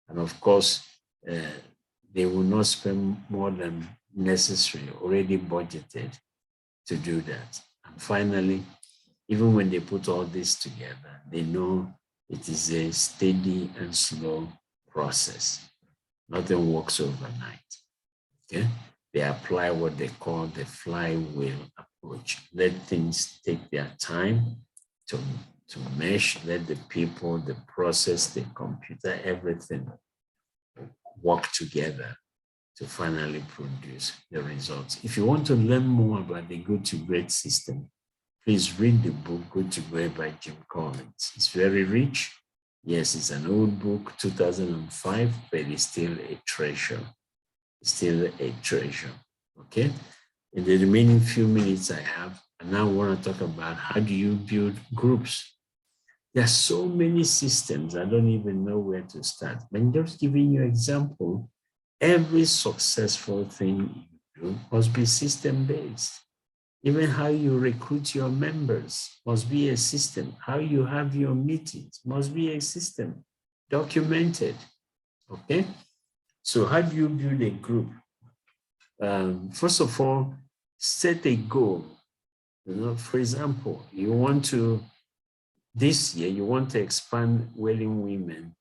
And of course, they will not spend more than necessary, already budgeted to do that. And finally, even when they put all this together, they know it is a steady and slow process. Nothing works overnight. Okay? They apply what they call the flywheel approach. Let things take their time to mesh, let the people, the process, the computer, everything work together to finally produce the results. If you want to learn more about the Good to Great system, please read the book Good to Great by Jim Collins. It's very rich. Yes, it's an old book, 2005, but it's still a treasure. Okay? In the remaining few minutes I have, I now want to talk about how do you build groups. There are so many systems, I don't even know where to start. But I'm just giving you an example. Every successful thing you do must be system-based. Even how you recruit your members must be a system. How you have your meetings must be a system, documented. Okay? So how do you build a group? First of all, set a goal. For example, this year, you want to expand Wailing Women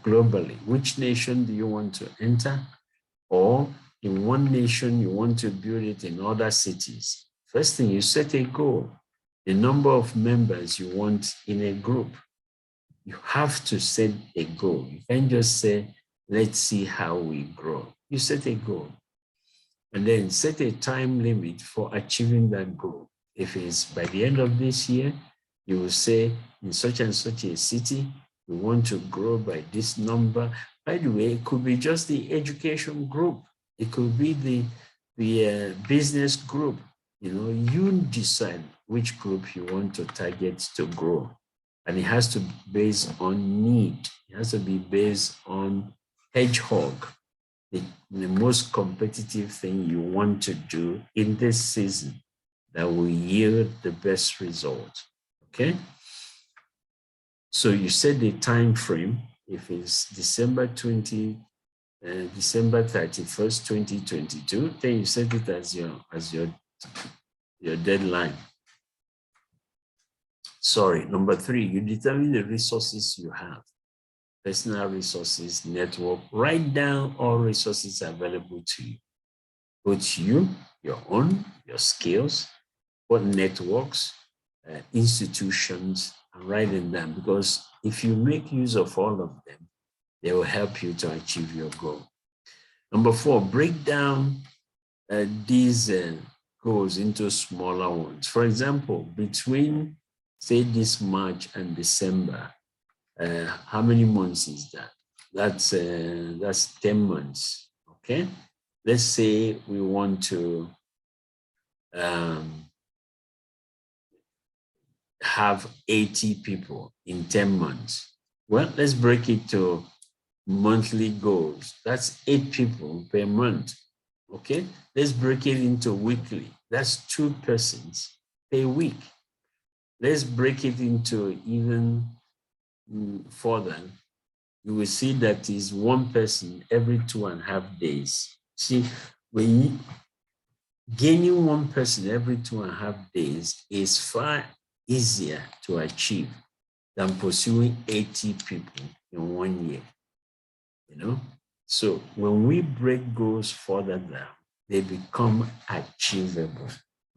globally. Which nation do you want to enter? Or in one nation, you want to build it in other cities. First thing, you set a goal. The number of members you want in a group. You have to set a goal. You can't just say, let's see how we grow. You set a goal. And then set a time limit for achieving that goal. If it's by the end of this year, you will say, in such and such a city, we want to grow by this number. By the way, it could be just the education group. It could be the business group. You decide which group you want to target to grow. And it has to be based on need. It has to be based on hedgehog, the most competitive thing you want to do in this season that will yield the best result. Okay? So you set the time frame. If it's December 31st, 2022, then you set it as your deadline. Sorry, number 3, you determine the resources you have. Personal resources, network, write down all resources available to you. both your own, your skills, what networks, institutions, and write them down, because if you make use of all of them, they will help you to achieve your goal. Number 4, break down these goals into smaller ones. For example, between, say, this March and December, how many months is that? That's 10 months, okay? Let's say we want to have 80 people in 10 months. Well, let's break it to monthly goals. That's 8 people per month, okay? Let's break it into weekly. That's 2 persons per week. Let's break it into even further. You will see that is 1 person every 2.5 days. See, when you gaining 1 person every 2.5 days is far easier to achieve than pursuing 80 people in 1 year. You know, so when we break goals further down, they become achievable.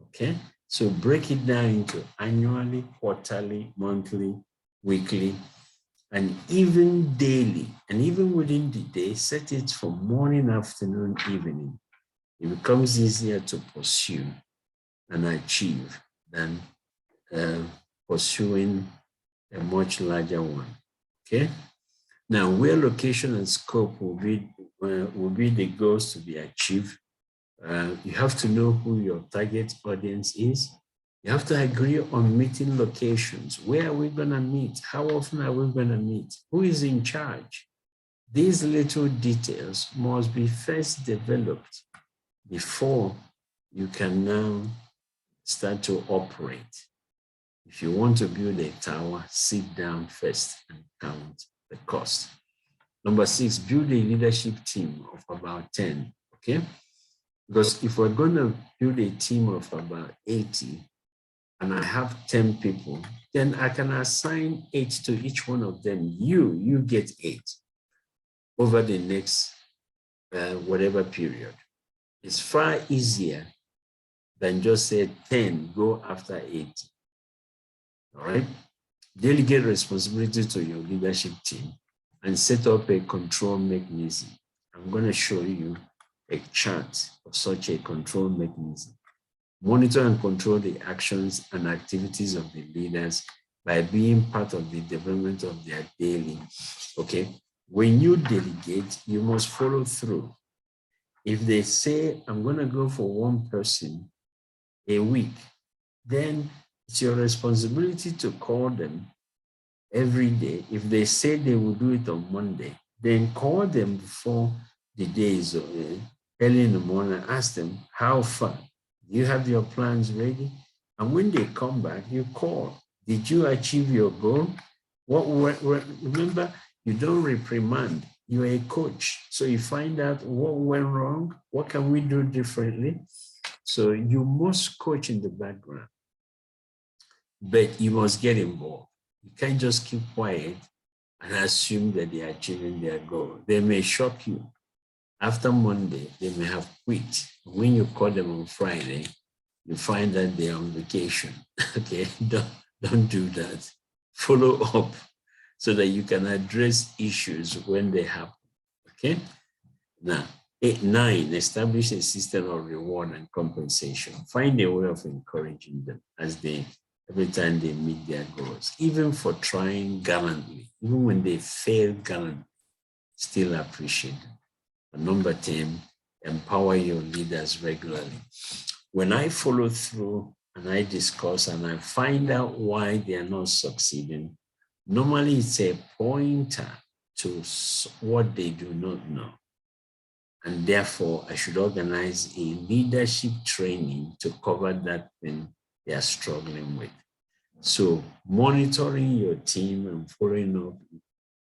Okay, so break it down into annually, quarterly, monthly, weekly, and even daily. And even within the day, set it for morning, afternoon, evening. It becomes easier to pursue and achieve than pursuing a much larger one. Okay. Now, where location and scope will be the goals to be achieved, you have to know who your target audience is. You have to agree on meeting locations. Where are we going to meet? How often are we going to meet? Who is in charge? These little details must be first developed before you can now start to operate. If you want to build a tower, sit down first and count the cost. Number 6, build a leadership team of about 10, okay? Because if we're going to build a team of about 80 and I have 10 people, then I can assign 8 to each one of them. You get 8 over the next whatever period. It's far easier than just say 10, go after 80. All right? Delegate responsibility to your leadership team and set up a control mechanism. I'm going to show you a chart of such a control mechanism. Monitor and control the actions and activities of the leaders by being part of the development of their daily. Okay, when you delegate, you must follow through. If they say, I'm going to go for 1 person a week, then it's your responsibility to call them every day. If they say they will do it on Monday, then call them before the day is early in the morning. Ask them, how far? Do you have your plans ready? And when they come back, you call. Did you achieve your goal? Remember, you don't reprimand. You're a coach. So you find out what went wrong. What can we do differently? So you must coach in the background, but you must get involved. You can't just keep quiet and assume that they are achieving their goal. They may shock you. After Monday, they may have quit. When you call them on Friday, you find that they're on vacation. Okay, don't do that. Follow up so that you can address issues when they happen. Okay. Now, 9, establish a system of reward and compensation. Find a way of encouraging them every time they meet their goals, even for trying gallantly, even when they fail gallantly, still appreciate them. And number 10, empower your leaders regularly. When I follow through and I discuss and I find out why they are not succeeding, normally it's a pointer to what they do not know. And therefore, I should organize a leadership training to cover that thing they are struggling with. So monitoring your team and following up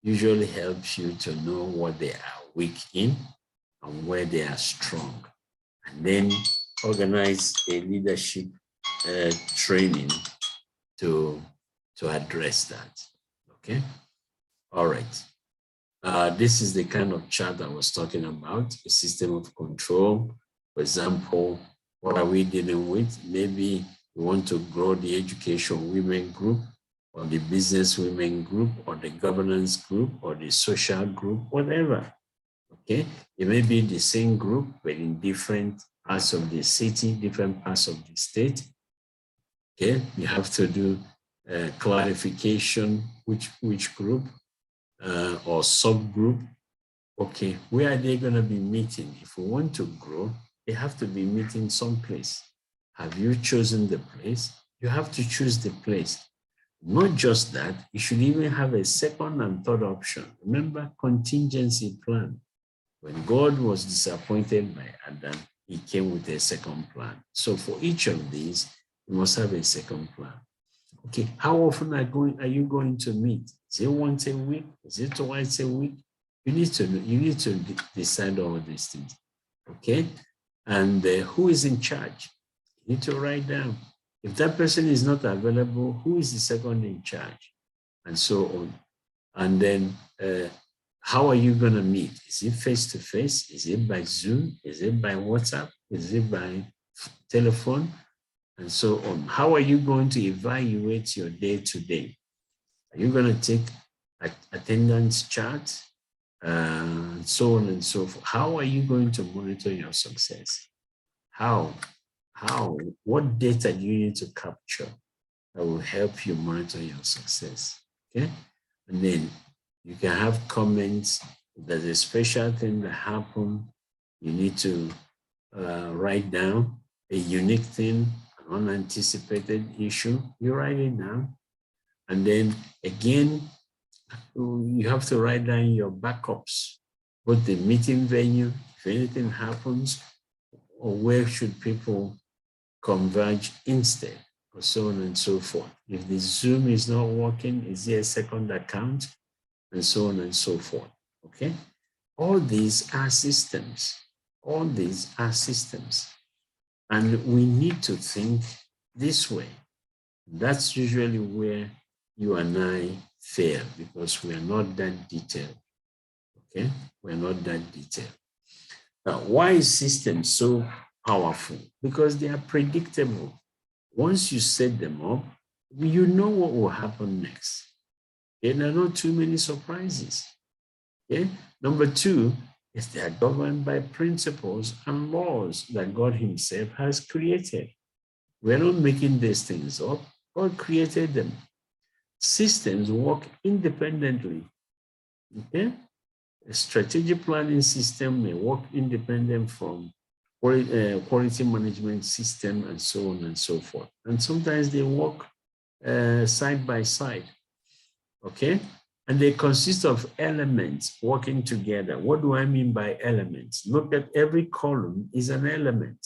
usually helps you to know what they are weak in and where they are strong. And then organize a leadership training to address that. Okay. All right. This is the kind of chart I was talking about, a system of control, For example, what are we dealing with? Maybe we want to grow the education women group, or the business women group, or the governance group, or the social group, whatever. Okay, it may be the same group, but in different parts of the city, different parts of the state. Okay, you have to do clarification, which group or subgroup. Okay, where are they going to be meeting? If we want to grow, they have to be meeting someplace. Have you chosen the place? You have to choose the place. Not just that, you should even have a second and third option. Remember, contingency plan. When God was disappointed by Adam, he came with a second plan. So for each of these, you must have a second plan. Okay, how often are you going to meet? Is it once a week? Is it twice a week? You need to decide all these things. Okay, and who is in charge? You need to write down. If that person is not available, who is the second in charge? And so on. And then how are you going to meet? Is it face-to-face? Is it by Zoom? Is it by WhatsApp? Is it by telephone? And so on. How are you going to evaluate your day-to-day? Are you going to take attendance charts? And so on and so forth. How are you going to monitor your success? How? What data do you need to capture that will help you monitor your success? Okay? And then you can have comments. If there's a special thing that happened, you need to write down a unique thing, an unanticipated issue. You write it down. And then again, you have to write down your backups, both the meeting venue, if anything happens, or where should people converge instead, or so on and so forth. If the Zoom is not working, is there a second account? And so on and so forth, okay? All these are systems. All these are systems. And we need to think this way. That's usually where you and I fail, because we are not that detailed, okay? We're not that detailed. Now, why is system so powerful? Because they are predictable. Once you set them up, you know what will happen next. Okay? There are not too many surprises. Okay? Number two is they are governed by principles and laws that God himself has created. We're not making these things up. God created them. Systems work independently. Okay? A strategic planning system may work independent from quality management system and so on and so forth. And sometimes they work side by side, okay? And they consist of elements working together. What do I mean by elements? Look at every column is an element.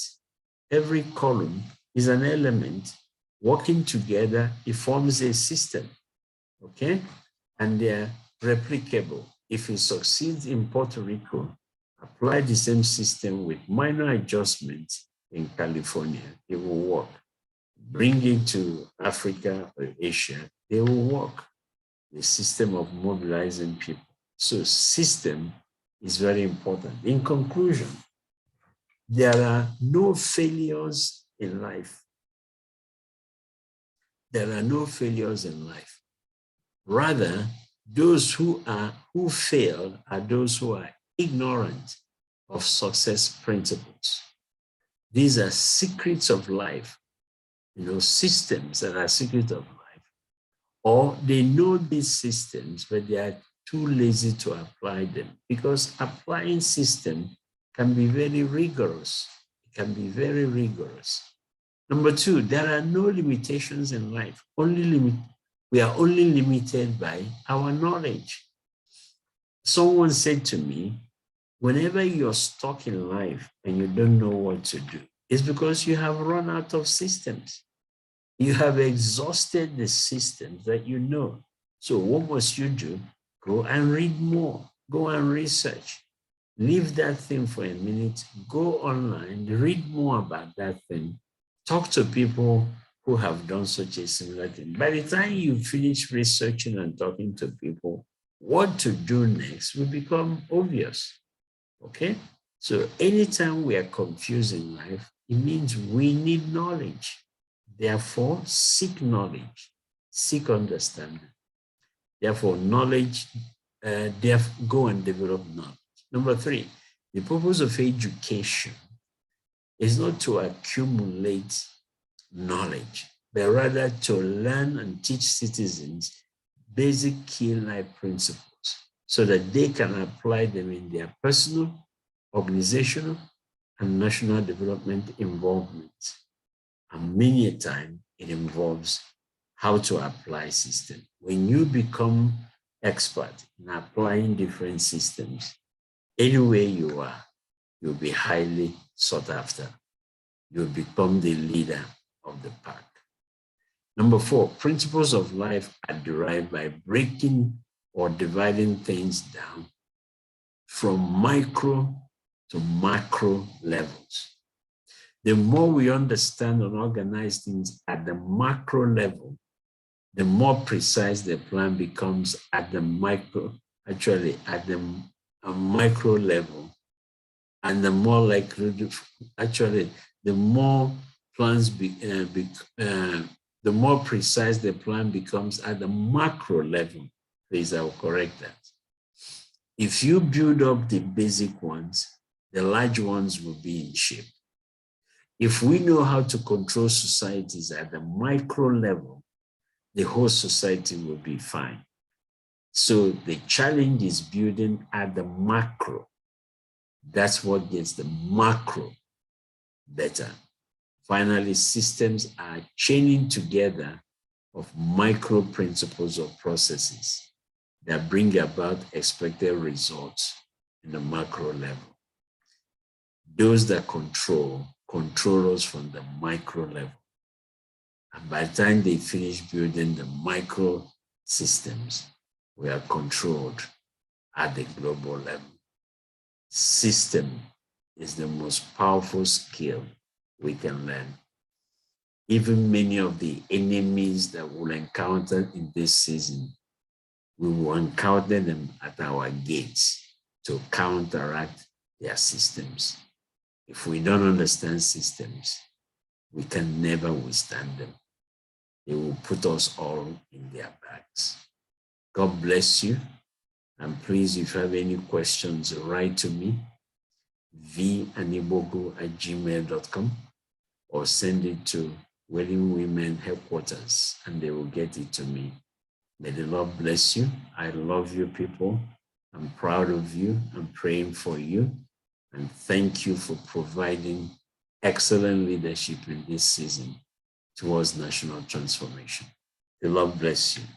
Every column is an element working together. It forms a system, okay? And they're replicable. If it succeeds in Puerto Rico, apply the same system with minor adjustments in California, it will work. Bring it to Africa or Asia, they will work. The system of mobilizing people. So system is very important. In conclusion, there are no failures in life. There are no failures in life. Rather, those who fail are those who are ignorant of success principles. These are secrets of life, systems that are secrets of life. Or they know these systems, but they are too lazy to apply them, because applying system can be very rigorous. It can be very rigorous. Number two, there are no limitations in life. We are only limited by our knowledge. Someone said to me, whenever you're stuck in life and you don't know what to do, it's because you have run out of systems. You have exhausted the systems that you know. So what must you do? Go and read more. Go and research. Leave that thing for a minute. Go online, read more about that thing. Talk to people who have done such a similar thing. By the time you finish researching and talking to people, what to do next will become obvious, okay? So anytime we are confused in life, it means we need knowledge. Therefore, seek knowledge, seek understanding. Therefore, knowledge, go and develop knowledge. Number 3, the purpose of education is not to accumulate knowledge, but rather to learn and teach citizens basic key life principles so that they can apply them in their personal, organizational, and national development involvement. And many a time it involves how to apply systems. When you become expert in applying different systems, anywhere you are, you'll be highly sought after. You'll become the leader of the pack. Number 4, principles of life are derived by breaking or dividing things down from micro to macro levels. The more we understand and organize things at the macro level, the more precise the plan becomes at the micro level, and the more likely, the more plans the more precise the plan becomes at the macro level. Please, I'll correct that. If you build up the basic ones, the large ones will be in shape. If we know how to control societies at the micro level, the whole society will be fine. So the challenge is building at the macro. That's what gets the macro better. Finally, systems are chaining together of micro principles or processes that bring about expected results in the macro level. Those that control us from the micro level. And by the time they finish building the micro systems, we are controlled at the global level. System is the most powerful skill we can learn. Even many of the enemies that we'll encounter in this season, we will encounter them at our gates to counteract their systems. If we don't understand systems, we can never withstand them. They will put us all in their bags. God bless you. And please, if you have any questions, write to me, vanigbogu@gmail.com, or send it to Wailing Women Headquarters, and they will get it to me. May the Lord bless you. I love you, people. I'm proud of you. I'm praying for you. And thank you for providing excellent leadership in this season towards national transformation. The Lord bless you.